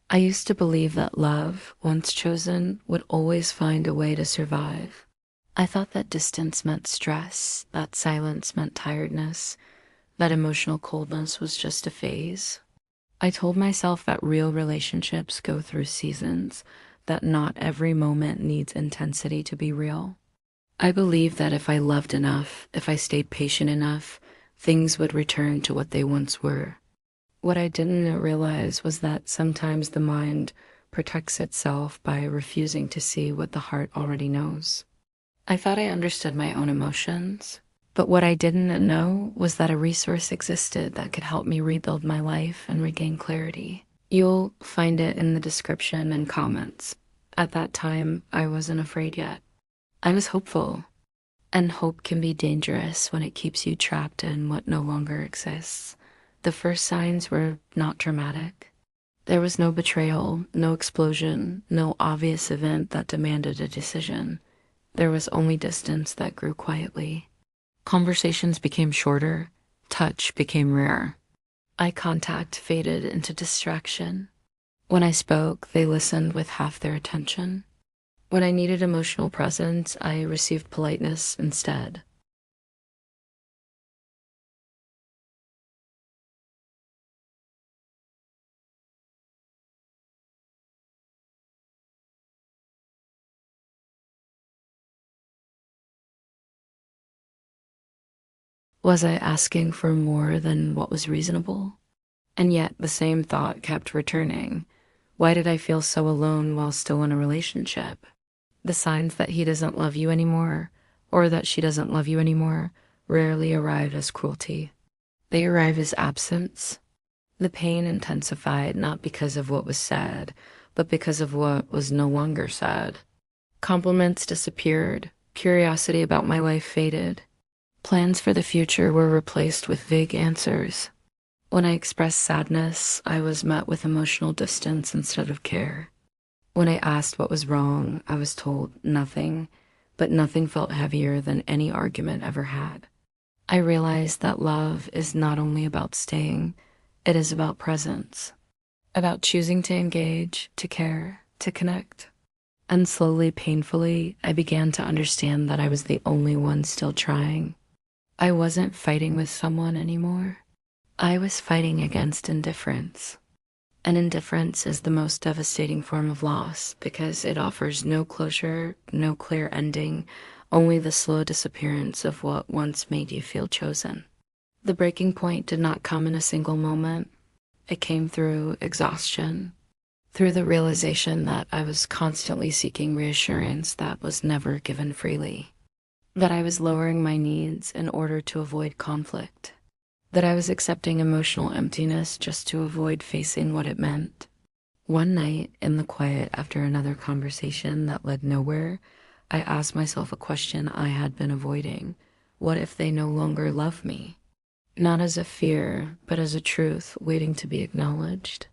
I used to believe that love, once chosen, would always find a way to survive. I thought that distance meant stress, that silence meant tiredness, that emotional coldness was just a phase. I told myself that real relationships go through seasons, that not every moment needs intensity to be real. I believed that if I loved enough, if I stayed patient enough, things would return to what they once were. What I didn't realize was that sometimes the mind protects itself by refusing to see what the heart already knows. I thought I understood my own emotions, but what I didn't know was that a resource existed that could help me rebuild my life and regain clarity. You'll find it in the description and comments. At that time, I wasn't afraid yet. I was hopeful, and hope can be dangerous when it keeps you trapped in what no longer exists. The first signs were not dramatic. There was no betrayal, no explosion, no obvious event that demanded a decision. There was only distance that grew quietly. Conversations became shorter, touch became rare. Eye contact faded into distraction. When I spoke, they listened with half their attention. When I needed emotional presence, I received politeness instead. Was I asking for more than what was reasonable? And yet the same thought kept returning. Why did I feel so alone while still in a relationship? The signs that he doesn't love you anymore, or that she doesn't love you anymore, rarely arrive as cruelty. They arrive as absence. The pain intensified not because of what was said, but because of what was no longer said. Compliments disappeared, curiosity about my life faded. Plans for the future were replaced with vague answers. When I expressed sadness, I was met with emotional distance instead of care. When I asked what was wrong, I was told nothing, but nothing felt heavier than any argument ever had. I realized that love is not only about staying, it is about presence, about choosing to engage, to care, to connect. And slowly, painfully, I began to understand that I was the only one still trying. I wasn't fighting with someone anymore. I was fighting against indifference. And indifference is the most devastating form of loss because it offers no closure, no clear ending, only the slow disappearance of what once made you feel chosen. The breaking point did not come in a single moment. It came through exhaustion, through the realization that I was constantly seeking reassurance that was never given freely, that I was lowering my needs in order to avoid conflict, that I was accepting emotional emptiness just to avoid facing what it meant. One night, in the quiet after another conversation that led nowhere, I asked myself a question I had been avoiding. What if they no longer love me? Not as a fear, but as a truth waiting to be acknowledged.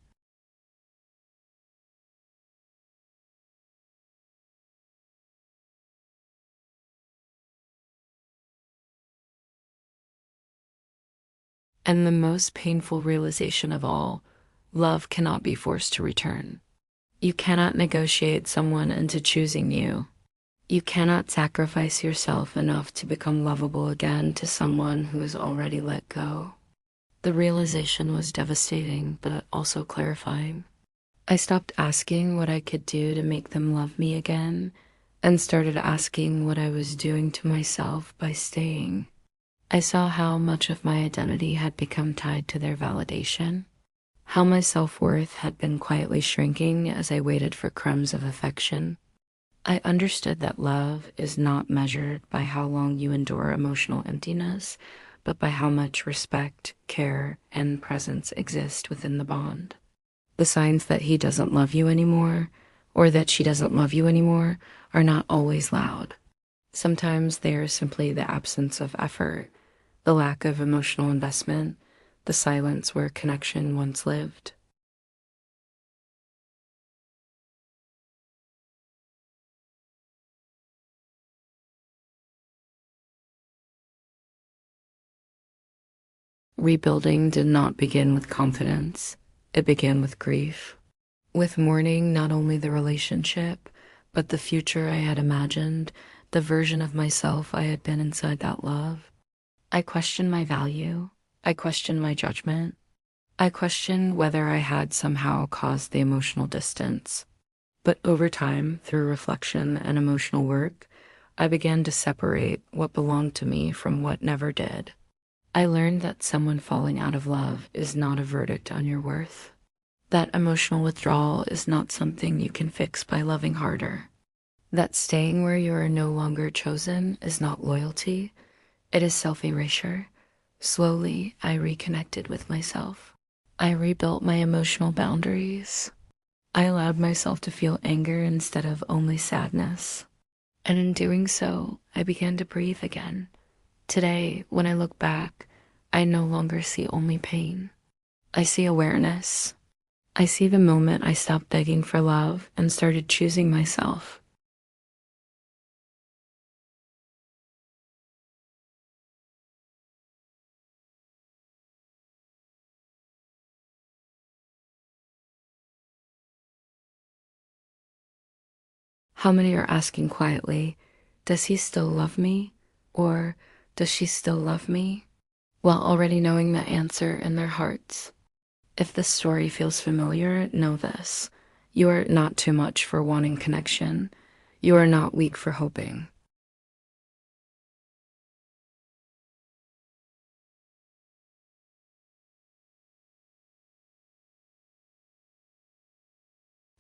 And the most painful realization of all, love cannot be forced to return. You cannot negotiate someone into choosing you. You cannot sacrifice yourself enough to become lovable again to someone who has already let go. The realization was devastating, but also clarifying. I stopped asking what I could do to make them love me again and started asking what I was doing to myself by staying. I saw how much of my identity had become tied to their validation, how my self-worth had been quietly shrinking as I waited for crumbs of affection. I understood that love is not measured by how long you endure emotional emptiness, but by how much respect, care, and presence exist within the bond. The signs that he doesn't love you anymore, or that she doesn't love you anymore, are not always loud. Sometimes they are simply the absence of effort, the lack of emotional investment, the silence where connection once lived. Rebuilding did not begin with confidence. It began with grief. with mourning not only the relationship, but the future I had imagined, the version of myself I had been inside that love. I questioned my value. I questioned my judgment. I questioned whether I had somehow caused the emotional distance. But over time, through reflection and emotional work, I began to separate what belonged to me from what never did. I learned that someone falling out of love is not a verdict on your worth. That emotional withdrawal is not something you can fix by loving harder. That staying where you are no longer chosen is not loyalty, it is self-erasure. Slowly, I reconnected with myself. I rebuilt my emotional boundaries. I allowed myself to feel anger instead of only sadness. And in doing so, I began to breathe again. Today, when I look back, I no longer see only pain. I see awareness. I see the moment I stopped begging for love and started choosing myself. How many are asking quietly, does he still love me? Or does she still love me? While already knowing the answer in their hearts. If this story feels familiar, know this. You are not too much for wanting connection. You are not weak for hoping.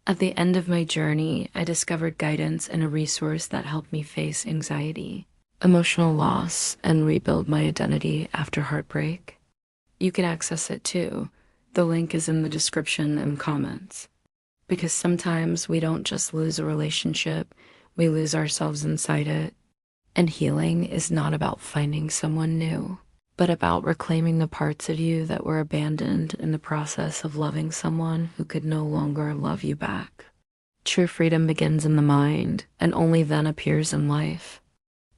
At the end of my journey, I discovered guidance and a resource that helped me face anxiety, emotional loss, and rebuild my identity after heartbreak. You can access it too. The link is in the description and comments. Because sometimes we don't just lose a relationship, we lose ourselves inside it. And healing is not about finding someone new, but about reclaiming the parts of you that were abandoned in the process of loving someone who could no longer love you back. True freedom begins in the mind and only then appears in life.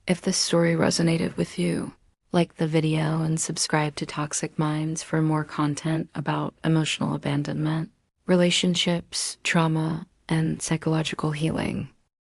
If this story resonated with you, like the video and subscribe to Toxic Minds for more content about emotional abandonment, relationships, trauma, and psychological healing.